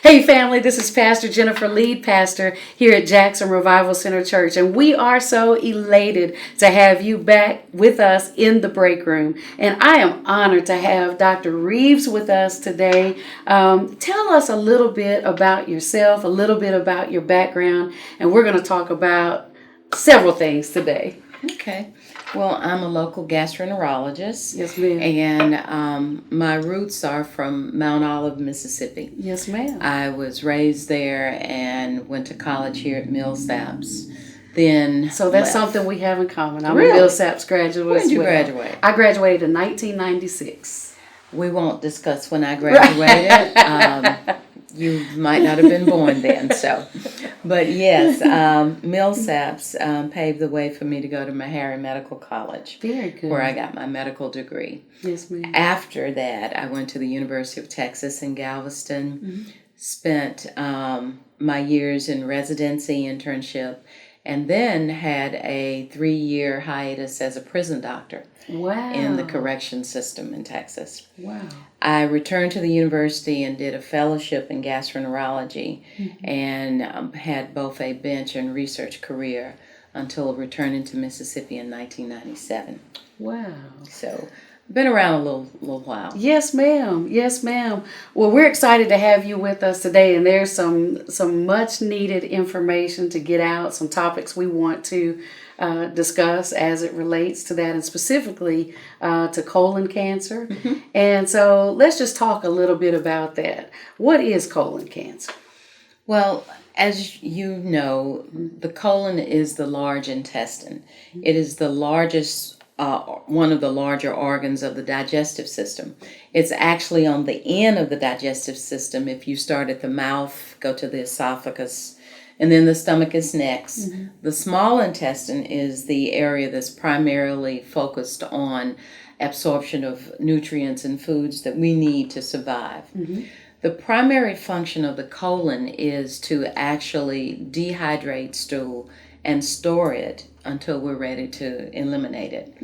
Hey family, this is Pastor Jennifer, lead pastor here at Jackson Revival Center Church, and we are so elated to have you back with us in the break room. And I am honored to have Dr. Reeves with us today. Tell us a little bit about yourself, a little bit about your background, and we're going to talk about several things today. Okay. Well, I'm a local gastro neurologist. Yes, ma'am. And my roots are from Mount Olive, Mississippi. Yes, ma'am. I was raised there and went to college here at Millsaps. Then So that's something we have in common. I'm Really? a Millsaps graduate. When did you as well. graduate? I graduated in 1996. We won't discuss when I graduated. You might not have been born then, so. But yes, Millsaps paved the way for me to go to Meharry Medical College. Very good. Where I got my medical degree. Yes, ma'am. After that, I went to the University of Texas in Galveston, spent my years in residency, internship, and then had a 3-year hiatus as a prison doctor. Wow. In the correction system in Texas. Wow. I returned to the university and did a fellowship in gastroenterology and had both a bench and research career until returning to Mississippi in 1997. Wow. So, been around a little while. Yes, ma'am. Yes, ma'am. Well, we're excited to have you with us today, and there's some much needed information to get out, some topics we want to discuss as it relates to that, and specifically to colon cancer. And so let's just talk a little bit about that. What is colon cancer? Well, as you know, the colon is the large intestine. It is the largest, one of the larger organs of the digestive system. It's actually on the end of the digestive system. If you start at the mouth, go to the esophagus, and then the stomach is next. The small intestine is the area that's primarily focused on absorption of nutrients and foods that we need to survive. The primary function of the colon is to actually dehydrate stool and store it until we're ready to eliminate it.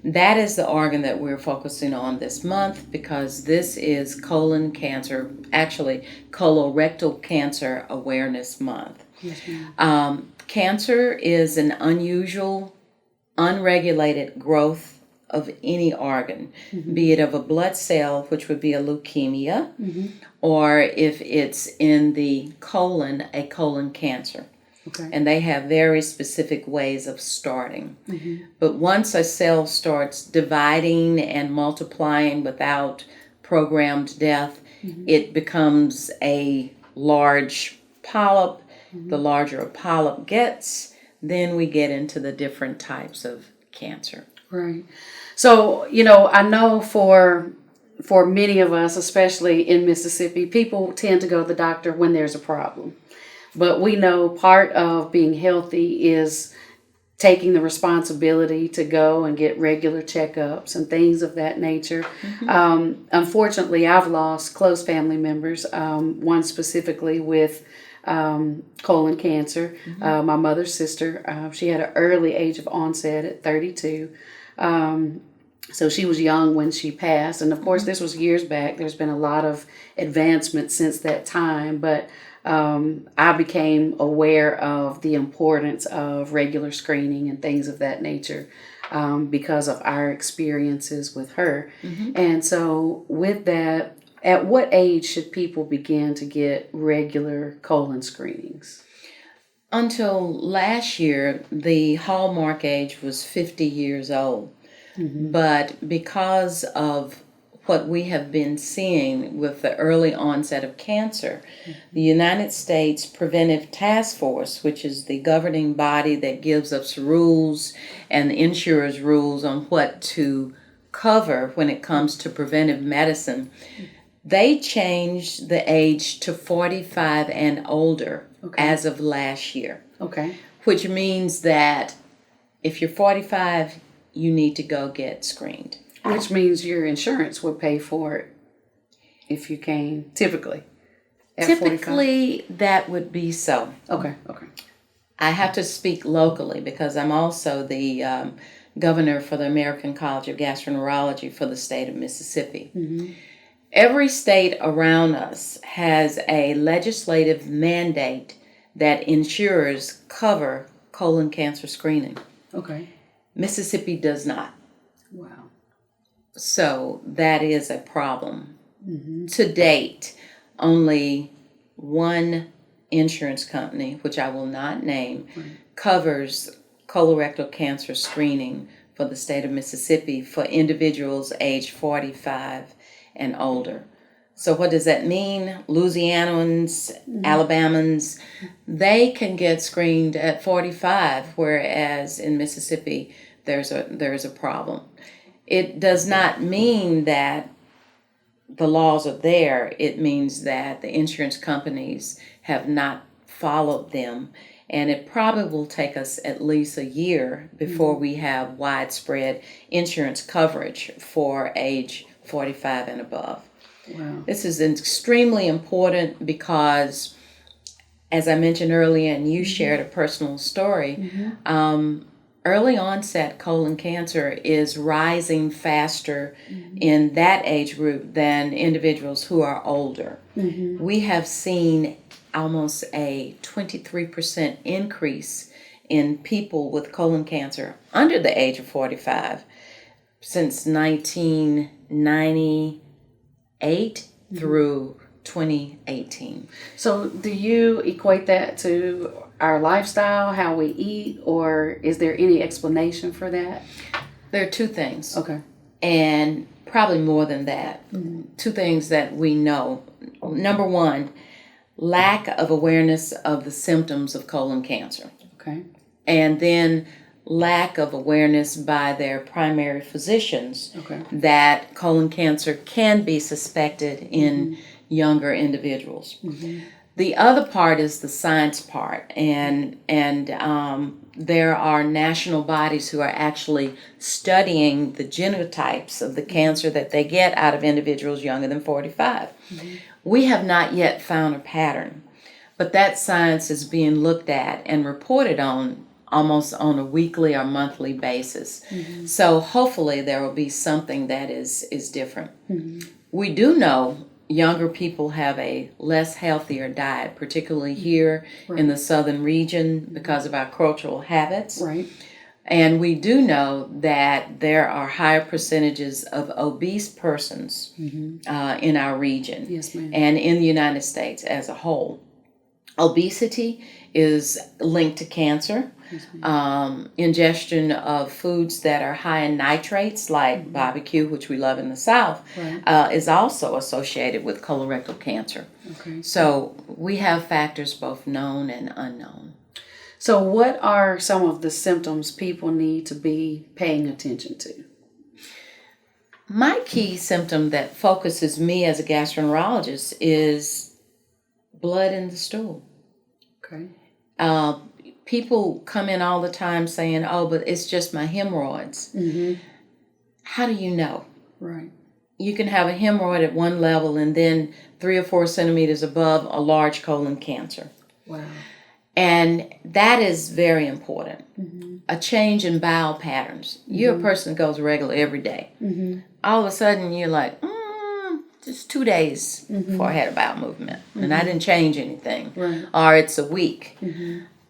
That is the organ that we're focusing on this month because this is colon cancer, actually colorectal cancer awareness month. Yes, ma'am. Cancer is an unusual, unregulated growth of any organ, be it of a blood cell, which would be a leukemia, or if it's in the colon, a colon cancer. Okay. And they have very specific ways of starting. But once a cell starts dividing and multiplying without programmed death, it becomes a large polyp. The larger a polyp gets, then we get into the different types of cancer. Right. So, I know for many of us, especially in Mississippi, people tend to go to the doctor when there's a problem. But we know part of being healthy is taking the responsibility to go and get regular checkups and things of that nature. Unfortunately, I've lost close family members, one specifically with colon cancer. My mother's sister, she had an early age of onset at 32. So she was young when she passed. And of course, this was years back. There's been a lot of advancement since that time. But I became aware of the importance of regular screening and things of that nature because of our experiences with her. And so with that, at what age should people begin to get regular colon screenings? Until last year, the hallmark age was 50 years old. But because of what we have been seeing with the early onset of cancer, the United States Preventive Task Force, which is the governing body that gives us rules and insurers rules on what to cover when it comes to preventive medicine, they changed the age to 45 and older as of last year. Okay. Which means that if you're 45, you need to go get screened. Which means your insurance would pay for it if you came, typically. Typically, that would be so. Okay. I have to speak locally because I'm also the governor for the American College of Gastroenterology for the state of Mississippi. Every state around us has a legislative mandate that ensures cover colon cancer screening. Okay. Mississippi does not. Wow. So that is a problem. Mm-hmm. To date, only one insurance company, which I will not name, covers colorectal cancer screening for the state of Mississippi for individuals age 45 and older. So what does that mean? Louisianans, Alabamans, they can get screened at 45, whereas in Mississippi there's a problem. It does not mean that the laws are there. It means that the insurance companies have not followed them, and it probably will take us at least a year before we have widespread insurance coverage for age 45 and above. Wow. This is extremely important because, as I mentioned earlier, and you shared a personal story, early onset colon cancer is rising faster in that age group than individuals who are older. We have seen almost a 23% increase in people with colon cancer under the age of 45 since 1998 through 2018. So do you equate that to our lifestyle, how we eat, or is there any explanation for that? There are two things. Okay. And probably more than that. Two things that we know. Number one, lack of awareness of the symptoms of colon cancer. Okay. And then lack of awareness by their primary physicians that colon cancer can be suspected in younger individuals. The other part is the science part, and there are national bodies who are actually studying the genotypes of the cancer that they get out of individuals younger than 45. We have not yet found a pattern, but that science is being looked at and reported on almost on a weekly or monthly basis. So hopefully there will be something that is different. We do know younger people have a less healthier diet, particularly here in the southern region because of our cultural habits. Right. And we do know that there are higher percentages of obese persons in our region. Yes, ma'am. And in the United States as a whole. Obesity is linked to cancer. Ingestion of foods that are high in nitrates, like barbecue, which we love in the South, is also associated with colorectal cancer. Okay. So we have factors both known and unknown. So what are some of the symptoms people need to be paying attention to? My key symptom that focuses me as a gastroenterologist is blood in the stool. Okay. People come in all the time saying, oh, but it's just my hemorrhoids. How do you know? Right. You can have a hemorrhoid at one level and then 3 or 4 centimeters above a large colon cancer. Wow. And that is very important. A change in bowel patterns. You're a person that goes regular every day. All of a sudden you're like, just 2 days before I had a bowel movement and I didn't change anything. Right. Or it's a week.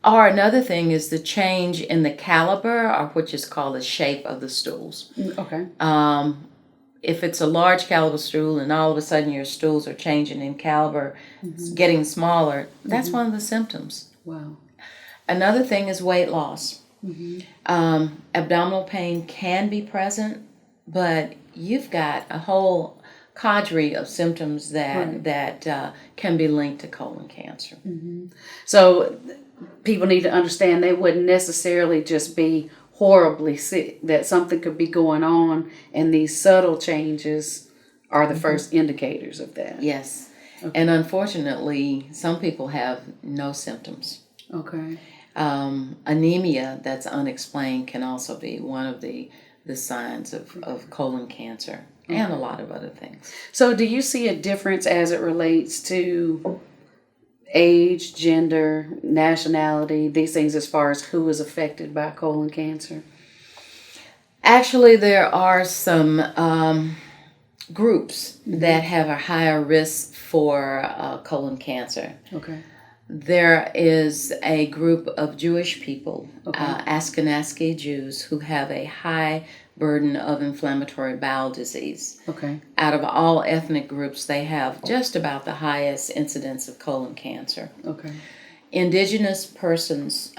Or another thing is the change in the caliber, or which is called the shape of the stools. Okay. If it's a large caliber stool and all of a sudden your stools are changing in caliber, getting smaller, that's one of the symptoms. Wow. Another thing is weight loss. Abdominal pain can be present, but you've got a whole cadre of symptoms that can be linked to colon cancer. So people need to understand they wouldn't necessarily just be horribly sick, that something could be going on, and these subtle changes are the first indicators of that. Yes. And unfortunately, some people have no symptoms. Okay. Anemia that's unexplained can also be one of the signs of colon cancer, and a lot of other things. So do you see a difference as it relates to age, gender, nationality, these things as far as who is affected by colon cancer? Actually, there are some groups that have a higher risk for colon cancer. Okay. There is a group of Jewish people, Okay. Ashkenazi Jews, who have a high burden of inflammatory bowel disease. Okay. Out of all ethnic groups, they have just about the highest incidence of colon cancer. Okay. Indigenous persons,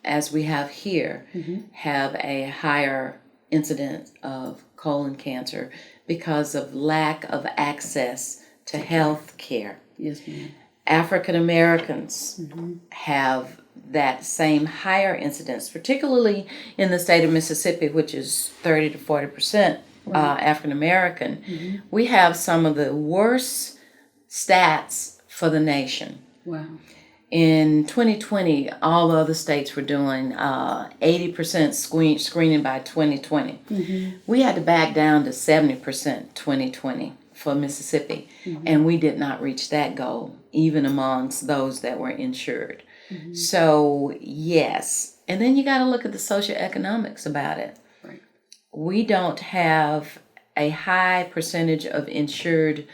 as we have here, have a higher incidence of colon cancer because of lack of access to health care. Yes, ma'am. African Americans have that same higher incidence, particularly in the state of Mississippi, which is 30 to 40% African American. We have some of the worst stats for the nation. Wow. In 2020, all the other states were doing 80% screening by 2020. We had to back down to 70% 2020 for Mississippi, and we did not reach that goal, even amongst those that were insured. So, yes. And then you got to look at the socioeconomics about it. Right. We don't have a high percentage of insured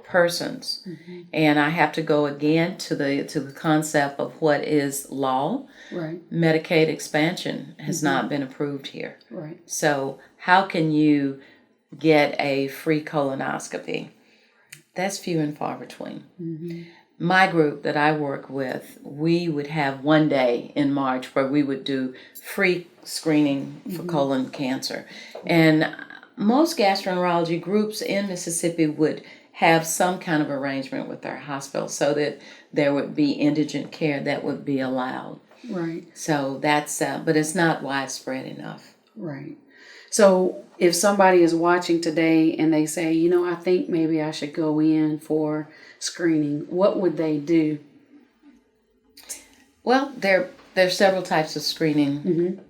persons, and I have to go again to the concept of what is law. Right. Medicaid expansion has not been approved here. Right. So how can you get a free colonoscopy? That's few and far between. My group that I work with, we would have one day in March where we would do free screening for colon cancer, and most gastroenterology groups in Mississippi would have some kind of arrangement with their hospital so that there would be indigent care that would be allowed. Right. So that's, but it's not widespread enough. Right. So if somebody is watching today and they say, you know, I think maybe I should go in for screening, what would they do? Well, there's several types of screening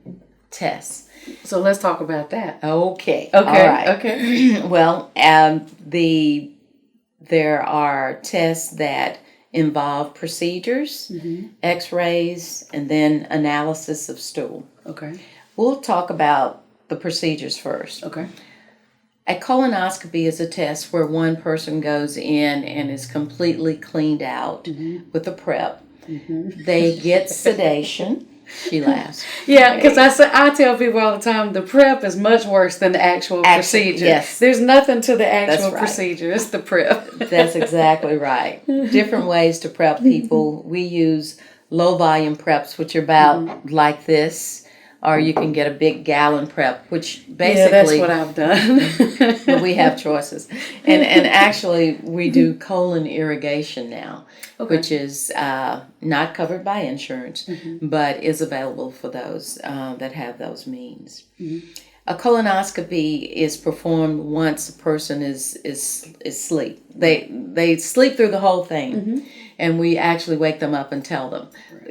tests. So let's talk about that. Okay. Okay. All right. Okay. Well, there are tests that involve procedures, x-rays, and then analysis of stool. Okay. We'll talk about the procedures first. Okay. A colonoscopy is a test where one person goes in and is completely cleaned out with a prep. They get sedation. She laughs. Yeah, because I tell people all the time the prep is much worse than the actual procedure. Yes. There's nothing to the actual That's right. procedure. It's the prep. That's exactly right. Different ways to prep people. We use low volume preps, which are about like this, or you can get a big gallon prep, which basically... Yeah, that's what I've done. But we have choices. And actually, we do colon irrigation now, which is not covered by insurance, but is available for those that have those means. A colonoscopy is performed once a person is asleep. They sleep through the whole thing, and we actually wake them up and tell them.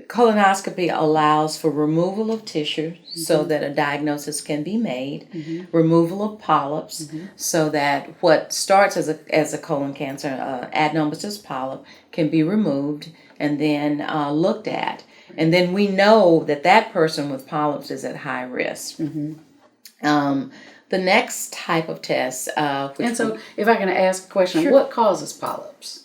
Colonoscopy allows for removal of tissue so that a diagnosis can be made, removal of polyps so that what starts as a colon cancer, adenomatous polyp, can be removed and then looked at. And then we know that person with polyps is at high risk. The next type of test... and so, if I can ask a question, Sure. What causes polyps?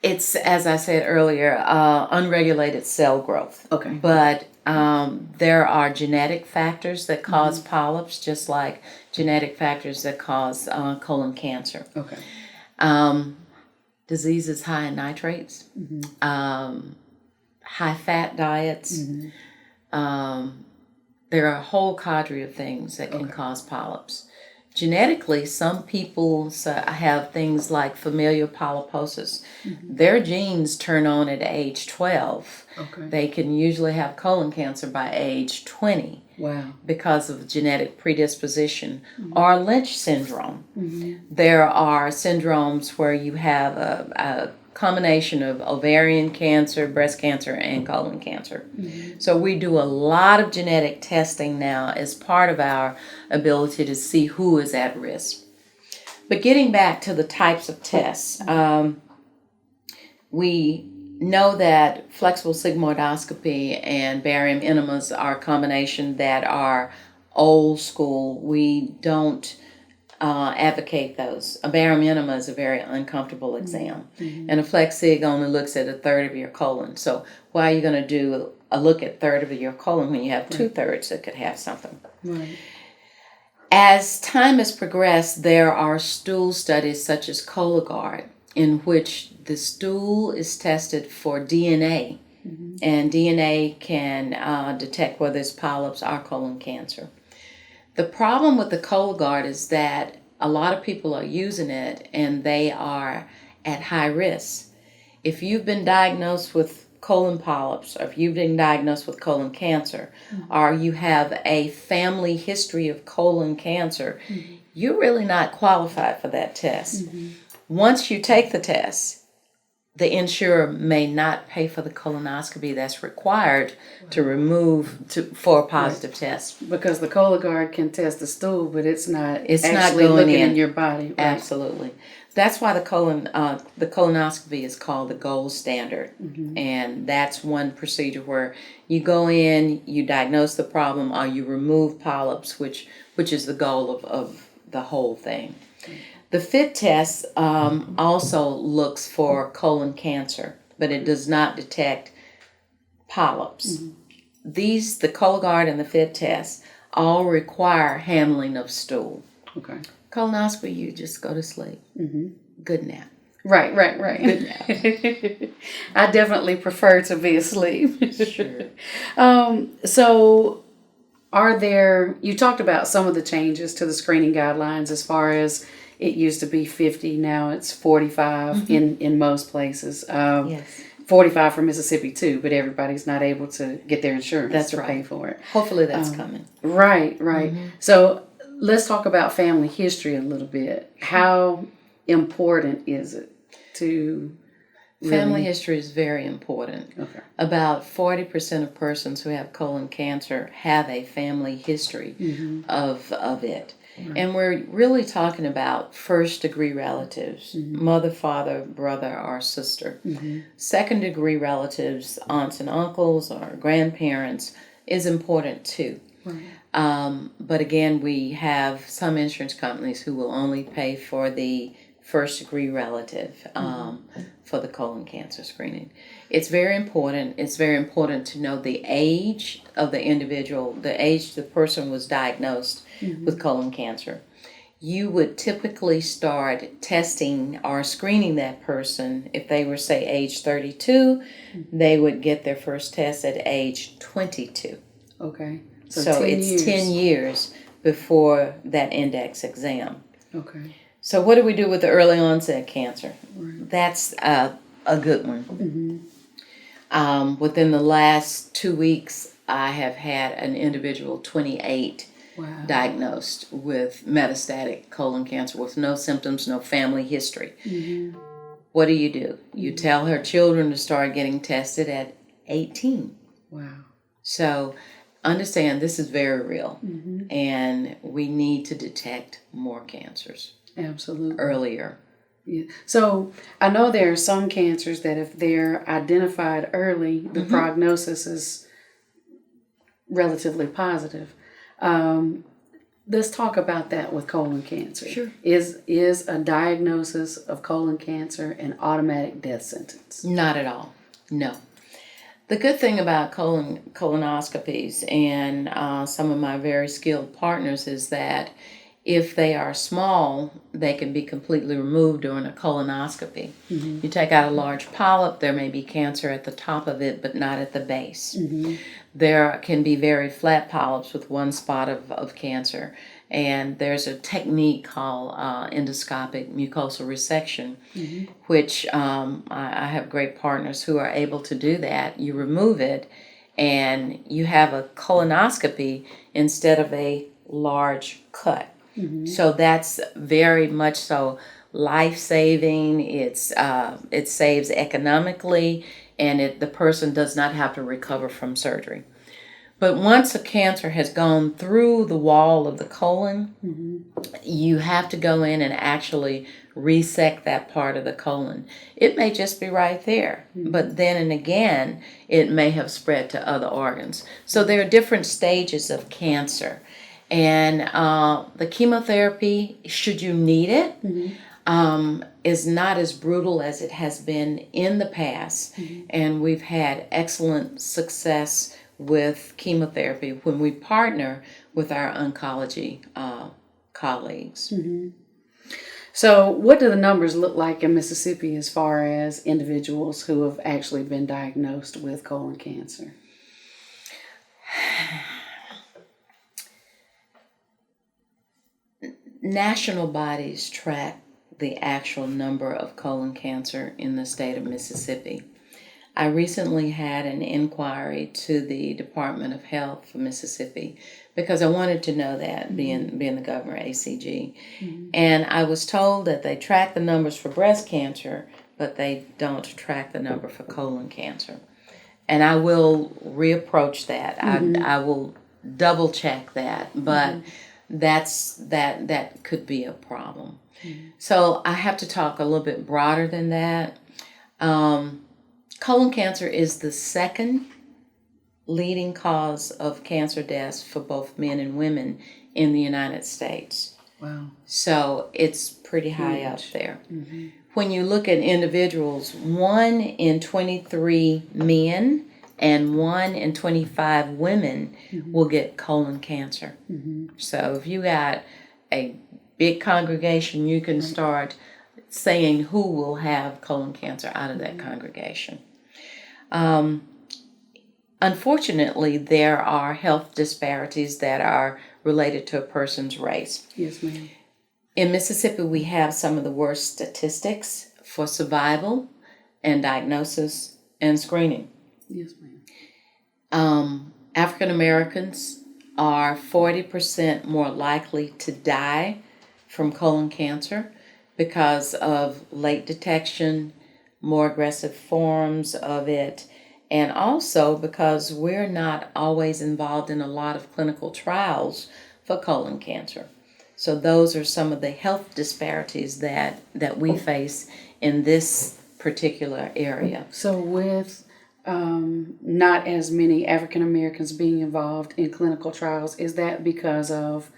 It's, as I said earlier, unregulated cell growth. Okay. But there are genetic factors that cause polyps, just like genetic factors that cause colon cancer. Okay. Diseases high in nitrates, high-fat diets. There are a whole cadre of things that can cause polyps. Genetically, some people have things like familial polyposis. Their genes turn on at age 12. Okay. They can usually have colon cancer by age 20 Wow. because of genetic predisposition. Or Lynch syndrome. There are syndromes where you have a combination of ovarian cancer, breast cancer, and colon cancer. So we do a lot of genetic testing now as part of our ability to see who is at risk. But getting back to the types of tests, we know that flexible sigmoidoscopy and barium enemas are a combination that are old school. We don't advocate those. A barem enema is a very uncomfortable exam, and a flex sig only looks at a third of your colon. So why are you going to do a look at third of your colon when you have 2/3 that could have something? Right. As time has progressed, there are stool studies such as Cologuard, in which the stool is tested for DNA, and DNA can detect whether it's polyps or colon cancer. The problem with the Cologuard is that a lot of people are using it and they are at high risk. If you've been diagnosed with colon polyps, or if you've been diagnosed with colon cancer, or you have a family history of colon cancer, you're really not qualified for that test. Once you take the test, the insurer may not pay for the colonoscopy that's required to remove for a positive test. Because the Cologuard can test the stool, but it's not It's not actually going looking in. in your body. Right? Absolutely. That's why the colonoscopy is called the gold standard. And that's one procedure where you go in, you diagnose the problem, or you remove polyps, which is the goal of the whole thing. The FIT test also looks for colon cancer, but it does not detect polyps. The Cologuard and the FIT test all require handling of stool. Okay. Colonoscopy, you just go to sleep. Good nap. Right. Good nap. I definitely prefer to be asleep. Sure. So you talked about some of the changes to the screening guidelines as far as it used to be 50, now it's 45 in most places. Yes. 45 for Mississippi too, but everybody's not able to get their insurance That's to right. pay for it. Hopefully that's coming. Right. So let's talk about family history a little bit. How important is it to Family history is very important. Okay. About 40% of persons who have colon cancer have a family history of it. Right. And we're really talking about first-degree relatives, mother, father, brother, or sister. Second-degree relatives, aunts and uncles, or grandparents is important too. Right. But again, we have some insurance companies who will only pay for the first-degree relative for the colon cancer screening. It's very important. It's very important to know the age of the individual, the age the person was diagnosed with colon cancer. You would typically start testing or screening that person if they were, say, age 32. They would get their first test at age 22. Okay. So it's 10 years before that index exam. Okay. So what do we do with the early onset cancer? Right. That's a good one. Within the last 2 weeks, I have had an individual, 28, diagnosed with metastatic colon cancer with no symptoms, no family history. What do? You tell her children to start getting tested at 18. Wow. So understand this is very real, and we need to detect more cancers. Absolutely. Earlier. Yeah. So I know there are some cancers that if they're identified early, the prognosis is relatively positive. Let's talk about that with colon cancer. Sure. Is a diagnosis of colon cancer an automatic death sentence? Not at all. No. The good thing about colonoscopies and some of my very skilled partners is that if they are small, they can be completely removed during a colonoscopy. You take out a large polyp, there may be cancer at the top of it, but not at the base. There can be very flat polyps with one spot of cancer. And there's a technique called endoscopic mucosal resection, which I have great partners who are able to do that. You remove it, and you have a colonoscopy instead of a large cut. So that's very much so life-saving. It saves economically, and the person does not have to recover from surgery. But once a cancer has gone through the wall of the colon, you have to go in and actually resect that part of the colon. It may just be right there, but then and again, it may have spread to other organs. So there are different stages of cancer. And the chemotherapy, should you need it, is not as brutal as it has been in the past. And we've had excellent success with chemotherapy when we partner with our oncology colleagues. So, what do the numbers look like in Mississippi as far as individuals who have actually been diagnosed with colon cancer? National bodies track the actual number of colon cancer in the state of Mississippi. I recently had an inquiry to the Department of Health for Mississippi because I wanted to know that, being the governor, ACG. And I was told that they track the numbers for breast cancer, but they don't track the number for colon cancer. And I will reapproach that. I will double check that, but that could be a problem. So I have to talk a little bit broader than that. Colon cancer is the second leading cause of cancer deaths for both men and women in the United States. Wow. So it's pretty high up there. When you look at individuals, 1 in 23 men and 1 in 25 women will get colon cancer. So if you got a big congregation, you can start saying who will have colon cancer out of that congregation. Unfortunately, there are health disparities that are related to a person's race. Yes, ma'am. In Mississippi, we have some of the worst statistics for survival and diagnosis and screening. Yes, ma'am. African Americans are 40% more likely to die from colon cancer because of late detection, more aggressive forms of it, and also because we're not always involved in a lot of clinical trials for colon cancer. So those are some of the health disparities that we face in this particular area. So with not as many African Americans being involved in clinical trials, is that because of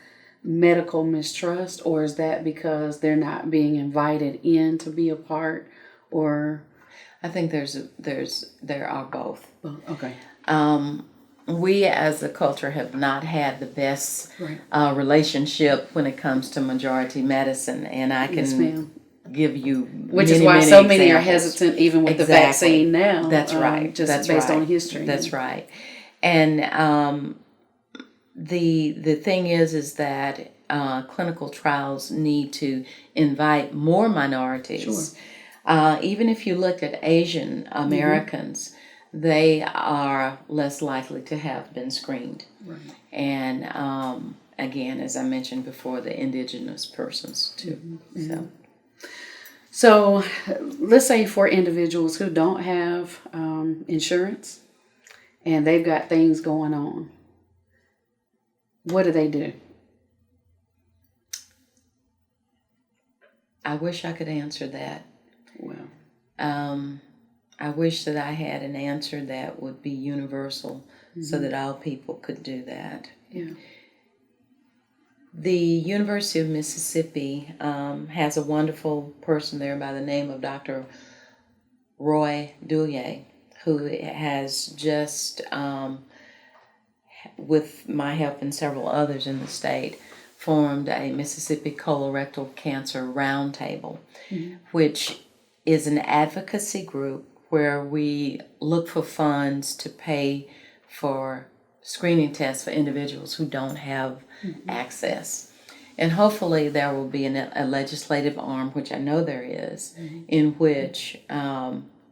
medical mistrust, or is that because they're not being invited in to be a part, or? I think there are both. Okay. We as a culture have not had the best relationship when it comes to majority medicine, and I can give you which is why so many are examples. hesitant even with the vaccine now. That's right. Just based on history. That's right. And the thing is that clinical trials need to invite more minorities. Sure. Even if you look at Asian Americans, they are less likely to have been screened. Right. And again, as I mentioned before, the indigenous persons too. So let's say for individuals who don't have insurance and they've got things going on, what do they do? I wish I could answer that. Well, I wish that I had an answer that would be universal so that all people could do that. Yeah. The University of Mississippi has a wonderful person there by the name of Dr. Roy Douillet, who has just, with my help and several others in the state, formed a Mississippi Colorectal Cancer Roundtable, which is an advocacy group where we look for funds to pay for screening tests for individuals who don't have access. And hopefully there will be a legislative arm, which I know there is, in which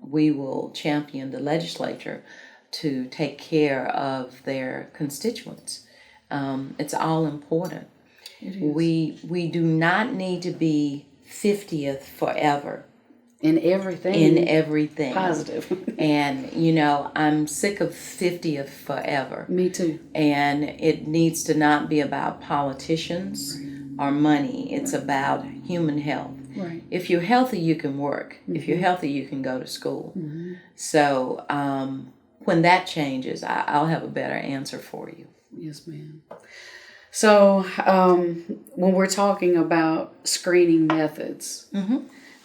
we will champion the legislature to take care of their constituents. It's all important. it is. We do not need to be 50th forever. In everything. In everything. Positive. And, I'm sick of 50th forever. Me too. And it needs to not be about politicians or money. It's about human health. Right. If you're healthy, you can work. If you're healthy, you can go to school. So when that changes, I'll have a better answer for you. Yes, ma'am. So, when we're talking about screening methods,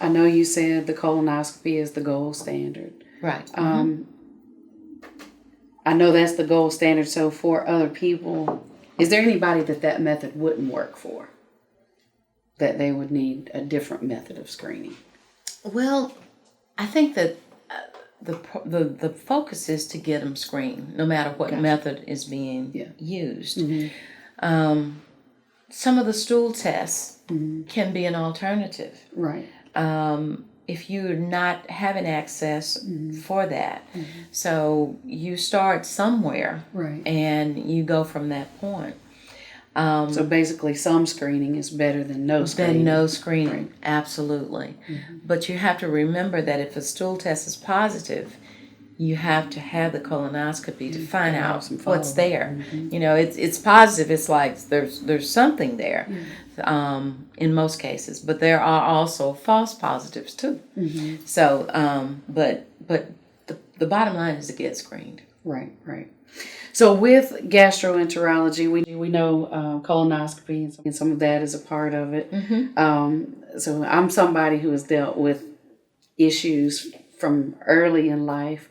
I know you said the colonoscopy is the gold standard. Right. I know that's the gold standard. So, for other people, is there anybody that method wouldn't work for? That they would need a different method of screening? Well, I think that the focus is to get them screened, no matter what method is being used. Some of the stool tests can be an alternative. Right. If you're not having access for that. So you start somewhere, right, and you go from that point. So basically some screening is better than no screening. Right. Absolutely. But you have to remember that if a stool test is positive, you have to have the colonoscopy to find out what's there. It's positive. It's like there's something there, in most cases. But there are also false positives too. So, but the bottom line is to get screened. Right. So with gastroenterology, we know colonoscopy and some of that is a part of it. So I'm somebody who has dealt with issues from early in life.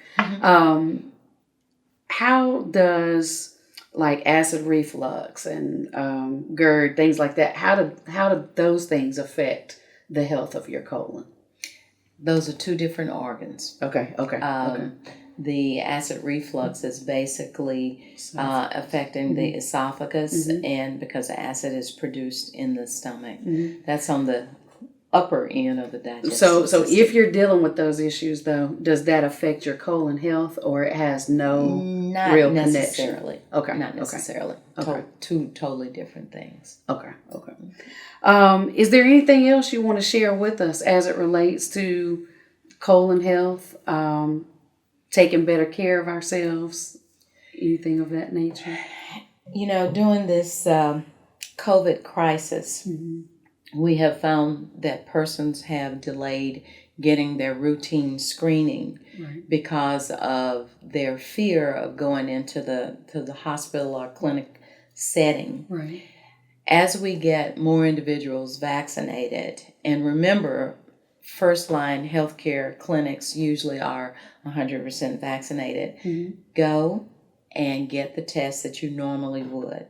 How does like acid reflux and GERD, things like that, how do those things affect the health of your colon? Those are two different organs. Okay. The acid reflux is basically affecting the esophagus, and because the acid is produced in the stomach. That's on the upper end of the digestive So system. if you're dealing with those issues, though, does that affect your colon health, or it has no real necessarily. connection? Okay. Not necessarily. Okay. Two totally different things. Okay. Is there anything else you want to share with us as it relates to colon health, taking better care of ourselves, anything of that nature? During this COVID crisis, we have found that persons have delayed getting their routine screening because of their fear of going into the hospital or clinic setting. Right. As we get more individuals vaccinated, and remember, first-line healthcare clinics usually are 100% vaccinated, go and get the tests that you normally would.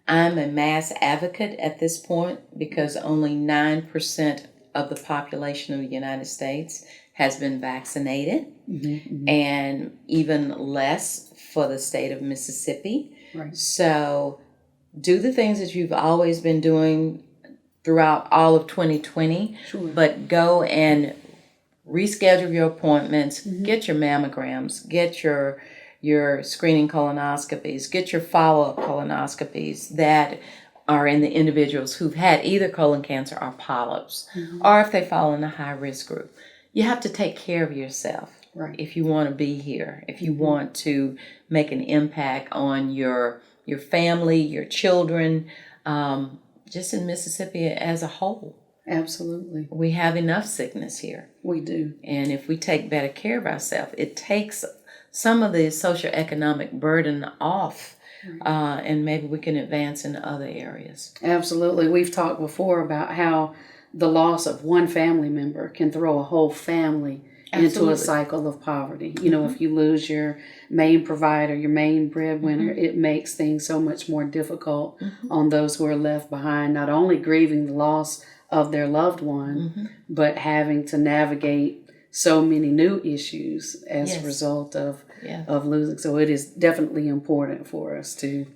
I'm a mass advocate at this point because only 9% of the population of the United States has been vaccinated, and even less for the state of Mississippi. Right. So do the things that you've always been doing throughout all of 2020, but go and reschedule your appointments, get your mammograms, get your screening colonoscopies, get your follow-up colonoscopies that are in the individuals who've had either colon cancer or polyps, or if they fall in a high-risk group. You have to take care of yourself if you want to be here, if you want to make an impact on your family, your children, just in Mississippi as a whole. Absolutely. We have enough sickness here. We do. And if we take better care of ourselves, it takes some of the socioeconomic burden off, and maybe we can advance in other areas. Absolutely. We've talked before about how the loss of one family member can throw a whole family into a cycle of poverty. If you lose your main provider, your main breadwinner, it makes things so much more difficult on those who are left behind, not only grieving the loss of their loved one, but having to navigate so many new issues as a result of losing. So it is definitely important for us to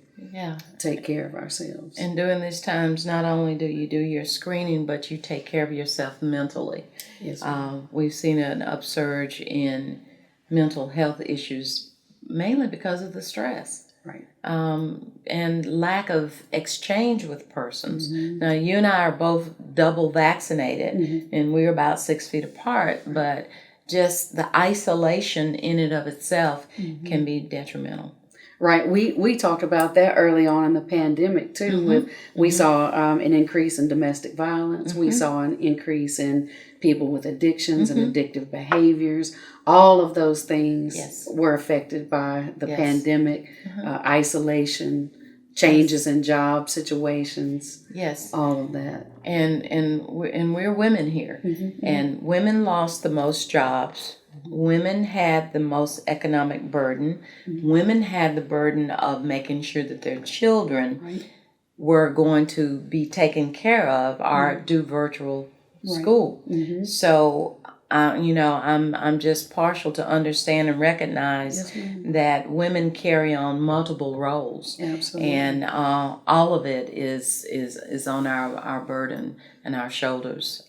take care of ourselves. And during these times, not only do you do your screening, but you take care of yourself mentally. Yes. We've seen an upsurge in mental health issues, mainly because of the stress. Right. And lack of exchange with persons. Now, you and I are both double vaccinated, and we're about 6 feet apart, but just the isolation in and of itself can be detrimental. Right. We talked about that early on in the pandemic too. We saw an increase in domestic violence. We saw an increase in people with addictions and addictive behaviors. All of those things were affected by the pandemic, isolation, changes in job situations, Yes. all of that. And we're women here, and women lost the most jobs. Women had the most economic burden. Women had the burden of making sure that their children were going to be taken care of or do virtual school. So, I'm just partial to understand and recognize that women carry on multiple roles. Absolutely. And all of it is on our burden and our shoulders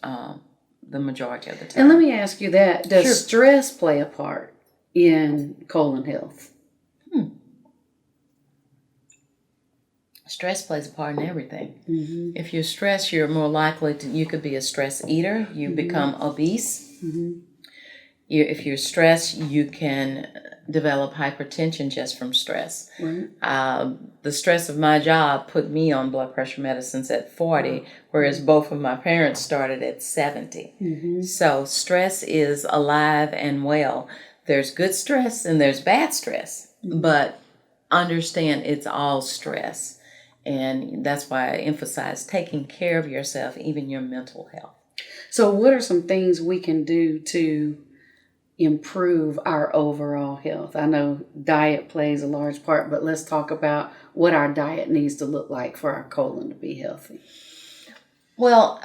the majority of the time. And let me ask you that. Does stress play a part in colon health? Stress plays a part in everything. If you're stressed, you're more likely you could be a stress eater. You become obese. If you're stressed, you can develop hypertension just from stress. The stress of my job put me on blood pressure medicines at 40, whereas both of my parents started at 70. So stress is alive and well. There's good stress and there's bad stress, but understand it's all stress. And that's why I emphasize taking care of yourself, even your mental health. So what are some things we can do to improve our overall health? I know diet plays a large part, but let's talk about what our diet needs to look like for our colon to be healthy. Well,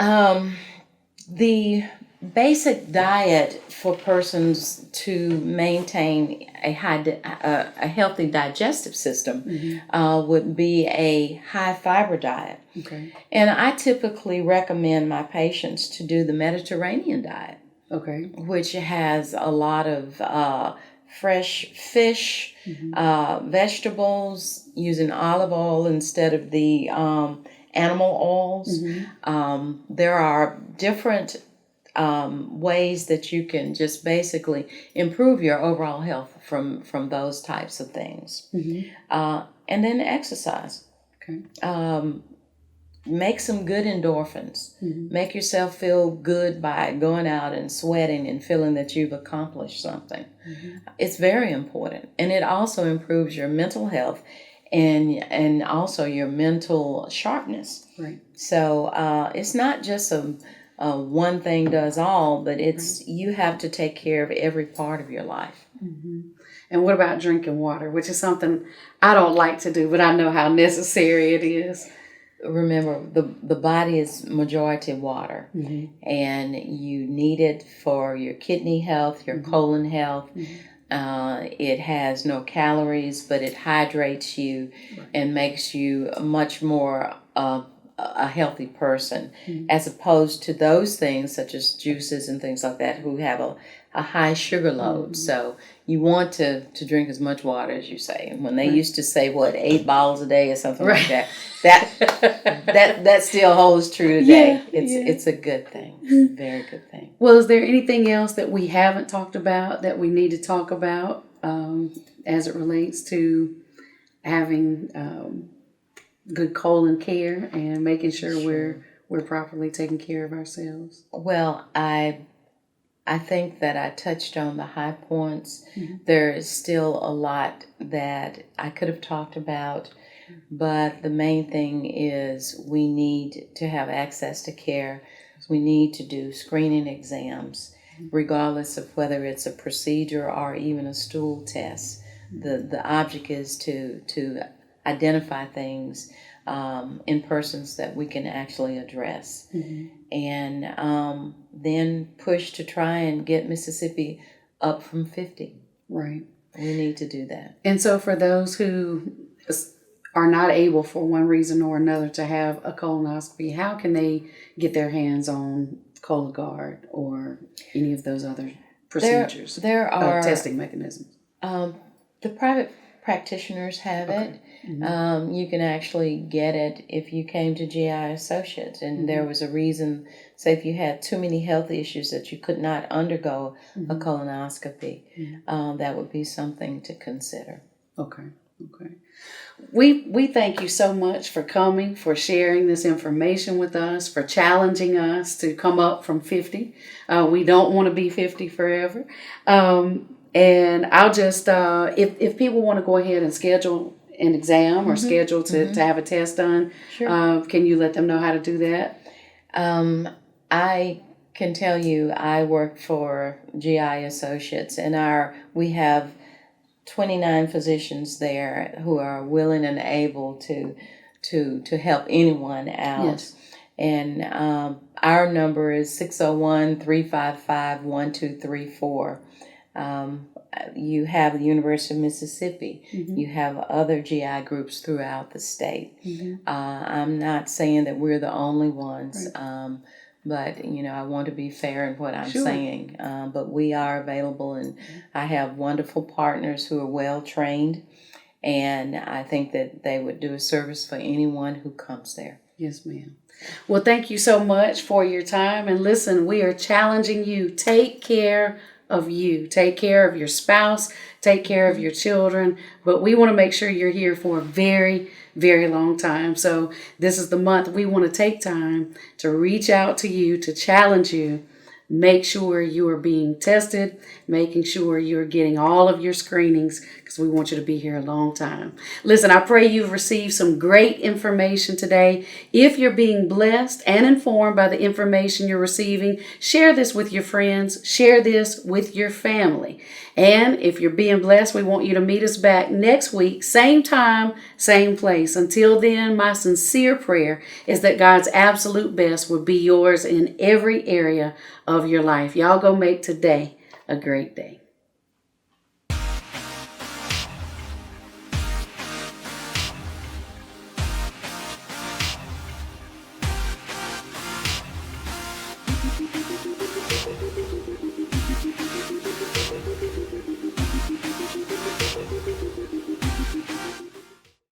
the basic diet for persons to maintain a healthy digestive system would be a high fiber diet. Okay. And I typically recommend my patients to do the Mediterranean diet. Okay. Which has a lot of fresh fish, vegetables, using olive oil instead of the animal oils. There are different ways that you can just basically improve your overall health from those types of things. And then exercise. Okay. Make some good endorphins. Make yourself feel good by going out and sweating and feeling that you've accomplished something. It's very important. And it also improves your mental health and also your mental sharpness. Right. So it's not just a one thing does all, but it's you have to take care of every part of your life. And what about drinking water, which is something I don't like to do, but I know how necessary it is. Remember, the body is majority water, and you need it for your kidney health, your colon health. It has no calories, but it hydrates you and makes you much more a healthy person, as opposed to those things such as juices and things like that who have a high sugar load. So you want to drink as much water as you say. And when they used to say 8 bottles a day or something like that, that still holds true today. It's a good thing, very good thing. Well, is there anything else that we haven't talked about that we need to talk about as it relates to having good colon care and making sure we're properly taking care of ourselves? Well, I think that I touched on the high points. There is still a lot that I could have talked about, but the main thing is we need to have access to care. We need to do screening exams, regardless of whether it's a procedure or even a stool test. The object is to identify things in persons that we can actually address. And then push to try and get Mississippi up from 50. Right. We need to do that. And so for those who are not able for one reason or another to have a colonoscopy, how can they get their hands on Cologuard or any of those other procedures? There are testing mechanisms. The private practitioners have it. You can actually get it if you came to GI Associates and there was a reason, say if you had too many health issues that you could not undergo a colonoscopy, that would be something to consider. Okay. We thank you so much for coming, for sharing this information with us, for challenging us to come up from 50. We don't want to be 50 forever. And I'll just, if people want to go ahead and schedule an exam or scheduled to have a test done, Sure. can you let them know how to do that? I can tell you, I work for GI Associates, and we have 29 physicians there who are willing and able to help anyone out. Yes. And our number is 601-355-1234. You have the University of Mississippi. You have other GI groups throughout the state. I'm not saying that we're the only ones, but I want to be fair in what I'm saying. But we are available, and I have wonderful partners who are well trained, and I think that they would do a service for anyone who comes there. Yes, ma'am. Well, thank you so much for your time. And listen, we are challenging you. Take care of you. Take care of your spouse. Take care of your children. But we want to make sure you're here for a very, very long time. So this is the month we want to take time to reach out to you, to challenge you. Make sure you are being tested, making sure you're getting all of your screenings, because we want you to be here a long time. Listen, I pray you've received some great information today. If you're being blessed and informed by the information you're receiving, share this with your friends, share this with your family. And if you're being blessed, we want you to meet us back next week, same time, same place. Until then, my sincere prayer is that God's absolute best will be yours in every area of your life. Y'all go make today a great day.